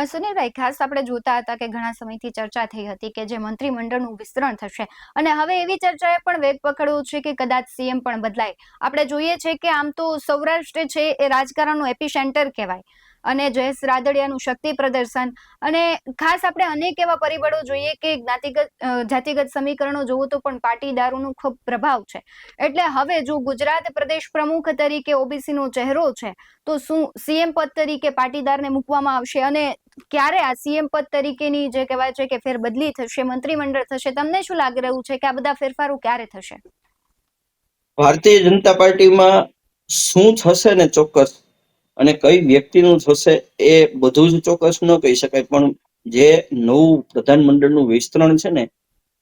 સુનિલભાઈ, ખાસ આપણે જોતા હતા કે ઘણા સમયથી ચર્ચા થઈ હતી કે જે મંત્રીમંડળનું વિસ્તરણ થશે, અને હવે એવી ચર્ચાએ પણ વેગ પકડ્યો છે કે કદાચ સીએમ પણ બદલાય. આપણે જોઈએ છે કે આમ તો સૌરાષ્ટ્ર છે એ રાજકારણનું એપિસેન્ટર કહેવાય, અને જયેશ રાદડિયાનું શક્તિ પ્રદર્શન, અને ખાસ આપણે અનેક એવા પરિબળો જોઈએ કે જાતિગત સમીકરણો જોવું તો પણ પાટીદારોનું ખૂબ પ્રભાવ છે. એટલે હવે જો ગુજરાત પ્રદેશ પ્રમુખ તરીકે ઓબીસી નો ચહેરો છે, તો શું સીએમ પદ તરીકે પાટીદારને મૂકવામાં આવશે? અને ક્યારે આ સીએમ પદ તરીકેની જે કહેવાય છે કે ફેરબદલી થશે, મંત્રીમંડળ થશે, તમને શું લાગી રહ્યું છે કે આ બધા ફેરફારો ક્યારે થશે? ભારતીય જનતા પાર્ટીમાં શું થશે ને ચોક્કસ, અને કઈ વ્યક્તિનું થશે એ બધું જ ચોક્કસ ન કહી શકાય, પણ જે નવું પ્રધાનમંડળનું વિસ્તરણ છે ને,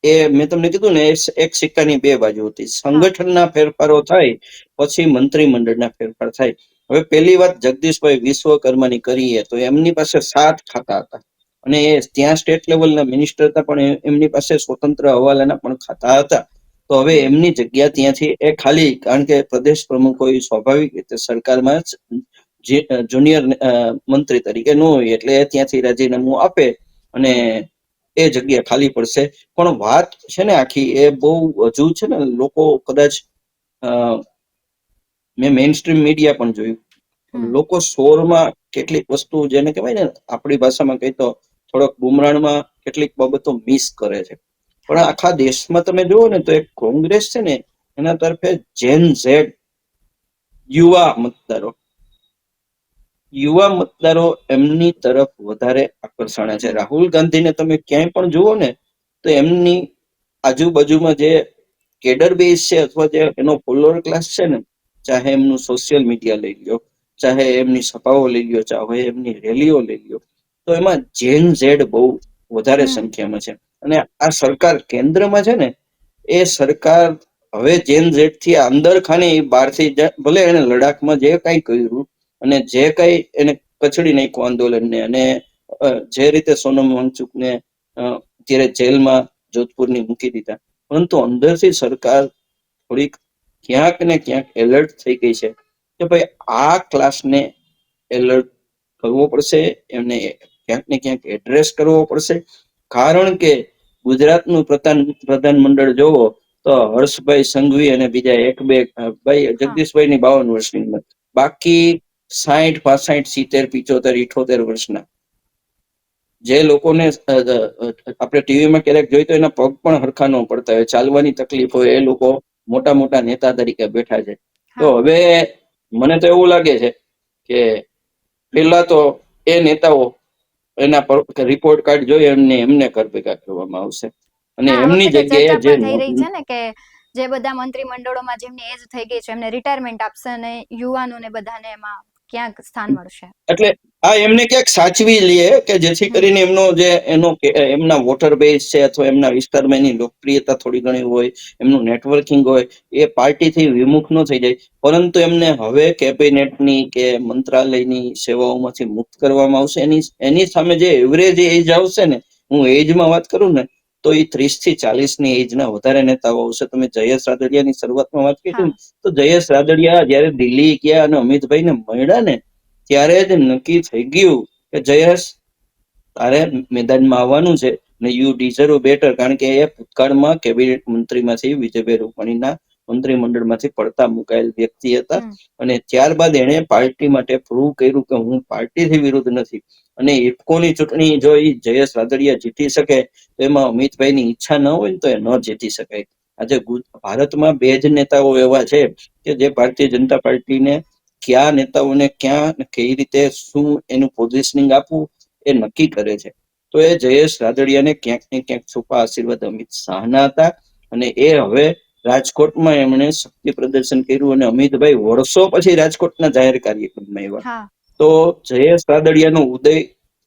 એ મેં તમને કીધું ને, એક સિક્કાની બે બાજુ હતી. સંગઠનના ફેરફારો થાય પછી મંત્રીમંડળના ફેરફાર થાય. હવે પહેલી વાત જગદીશભાઈ વિશ્વકર્માની કરીએ તો એમની પાસે 7 ખાતા હતા, અને એ ત્યાં સ્ટેટ લેવલના મિનિસ્ટર હતા, પણ એમની પાસે સ્વતંત્ર હવાલાના પણ ખાતા હતા. તો હવે એમની જગ્યા ત્યાંથી એ ખાલી, કારણ કે પ્રદેશ પ્રમુખો સ્વાભાવિક રીતે સરકારમાં જુનિયર મંત્રી તરીકે ન હોય, એટલે ત્યાંથી રાજીનામું આપે અને એ જગ્યા ખાલી પડશે. પણ વાત છે ને આખી એ બહુ હજુ છે ને, લોકો કદાચ મેં મેઇન સ્ટ્રીમ મીડિયા પણ જોયું, લોકો શોરમાં કેટલીક વસ્તુ, જેને કહેવાય ને આપણી ભાષામાં કહી તો થોડોક બુમરાણમાં કેટલીક બાબતો મિસ કરે છે. પણ આખા દેશમાં તમે જુઓ ને તો એક કોંગ્રેસ છે ને, એના તરફે જેન ઝેડ યુવા મતદારો એમની તરફ વધારે આકર્ષણ છે. રાહુલ ગાંધીને તમે ક્યાંય પણ જુઓ ને તો એમની આજુબાજુમાં જે કેડર બેઝ છે, અથવા જે એનો ફોલોઅર ક્લાસ છે ને, ચાહે એમનું સોશિયલ મીડિયા લઈ લ્યો, ચાહે એમની સભાઓ લઈ લ્યો, ચાહે એમની રેલીઓ લઈ લ્યો, તો એમાં જેન ઝેડ બહુ વધારે સંખ્યામાં છે. અને આ સરકાર કેન્દ્રમાં છે ને, એ સરકાર હવે જેન ઝેડ થી અંદર ખાની બહારથી, ભલે એને લડાખમાં જે કઈ કર્યું અને જે કઈ એને કચડી નાખ્યું આંદોલનને, અને જે રીતે સોનમ વાંગચુકને અત્યારે જેલમાં જોધપુરની મૂકી દીધા, પરંતુ અંદરથી સરકાર થોડીક ક્યાંક ને ક્યાંક એલર્ટ થઈ ગઈ છે કે ભાઈ આ ક્લાસને એલર્ટ કરવો પડશે, એમને ક્યાંક ને ક્યાંક એડ્રેસ કરવો પડશે. કારણ કે ગુજરાતનું પ્રધાનમંડળ જોવો તો હર્ષભાઈ સંઘવી અને બીજા એક બે ભાઈ, જગદીશભાઈ ની 52 વર્ષની ઉંમર, બાકી 60, 65, 70, 75, 78 વર્ષના, જે લોકોને આપણે ટીવીમાં ક્યારેક જોઈ તો એના પગ પણ હરખા ન પડતા હોય, ચાલવાની તકલીફ હોય, એ લોકો મોટા મોટા નેતા તરીકે બેઠા છે. તો હવે મને તો એવું લાગે છે કે પેલા તો એ નેતાઓ એના રિપોર્ટ કાર્ડ જોઈ એમને ઘર ભેગા કરવામાં આવશે, અને એમની જગ્યાએ જે કે જે બધા મંત્રીમંડળોમાં જેમની એજ થઈ ગઈ છે એમને રિટાયરમેન્ટ આપશે, અને યુવાનોને બધાને એમાં ક્યાંક સ્થાન મળશે. એટલે આ એમને ક્યાંક સાચવી લે કે જેથી કરીને એમના વોટર બેઝ છે, અથવા એમના વિસ્તારમાં એની લોકપ્રિયતા થોડી ઘણી હોય, એમનું નેટવર્કિંગ હોય, એ પાર્ટીથી વિમુખ ન થઈ જાય. પરંતુ એમને હવે કેબિનેટની કે મંત્રાલયની સેવાઓમાંથી મુક્ત કરવામાં આવશે. એની સામે જે એવરેજ એજ આવશે ને, હું એજમાં વાત કરું ને, તો એ 30 થી 40 ની એજના વધારે નેતાઓ આવશે. તમે જયેશ રાદડિયાની શરૂઆતમાં વાત કરી ને, તો જયેશ રાદડિયા જયારે દિલ્હી ગયા અને અમિતભાઈને મળ્યા ને, ત્યારે જ નક્કી થઈ ગયું કે જયેશ, તારે મેદાનમાં આવવાનું છે, ને યુ ડિઝર્વ બેટર. કારણ કે એ ભૂતકાળમાં કેબિનેટ મંત્રીમાંથી વિજયભાઈ રૂપાણીના મંત્રીમંડળમાંથી પડતા મુકાયેલ વ્યક્તિ હતા, અને ત્યારબાદ એને પાર્ટી માટે પ્રૂવ કર્યું કે હું પાર્ટીથી વિરુદ્ધ નથી. અને ઇફકોની ચૂંટણી જો એ જયેશ રાદડિયા જીતી શકે, તો એમાં અમિતભાઈની ઈચ્છા ન હોય ને તો એ ન જીતી શકાય. આજે ભારતમાં 2 જ નેતાઓ એવા છે કે જે ભારતીય જનતા પાર્ટીને ક્યાં નેતાઓને ક્યાં કઈ રીતે શું એનું પોઝિશનિંગ આપવું એ નક્કી કરે છે. તો એ જયેશ રાદડિયાને ક્યાંક ને ક્યાંક છુપા આશીર્વાદ અમિત શાહના હતા, અને એ હવે રાજકોટમાં એમણે શક્તિ પ્રદર્શન કર્યું, અને અમિતભાઈ વર્ષો પછી રાજકોટના જાહેર કાર્યક્રમમાં આવ્યા. તો જયેશ રાદડિયાનો ઉદય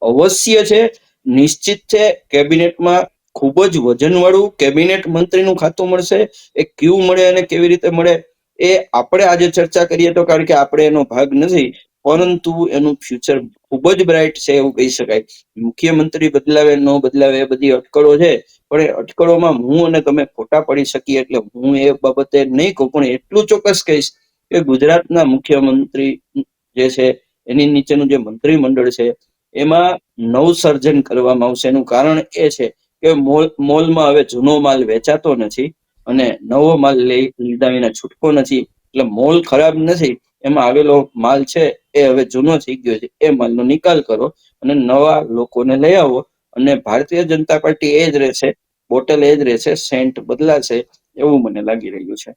અવશ્ય છે, નિશ્ચિત છે. કેબિનેટમાં ખૂબ જ વજનવાળું કેબિનેટ મંત્રીનું ખાતું મળશે. એ ક્યુ મળે અને કેવી રીતે મળે એ આપણે આજે ચર્ચા કરીએ તો, કારણ કે આપણે એનો ભાગ નથી, પરંતુ એનું ફ્યુચર ખૂબ જ બ્રાઇટ છે એવું કહી શકાય. મુખ્યમંત્રી બદલાવે ન બદલાવે એ બધી અટકળો છે, પણ એ અટકળોમાં હું અને તમે ખોટા પડી શકીએ, એટલે હું એ બાબતે નહીં કહું. પણ એટલું ચોક્કસ કહીશ કે ગુજરાતના મુખ્યમંત્રી જે છે, એની નીચેનું જે મંત્રીમંડળ છે, એમાં નવસર્જન કરવામાં આવશે. એનું કારણ એ છે કે મોલમાં હવે જૂનો માલ વેચાતો નથી અને નવો માલ લીધા વિના છૂટકો નથી. એટલે મોલ ખરાબ નથી, એમાં આવેલો માલ છે એ હવે જૂનો થઈ ગયો છે, એ માલનો નિકાલ કરો અને નવા લોકોને લઈ આવો. અને ભારતીય જનતા પાર્ટી એ જ રહેશે, બોટલ એ જ રહેશે, સેન્ટ બદલાશે એવું મને લાગી રહ્યું છે.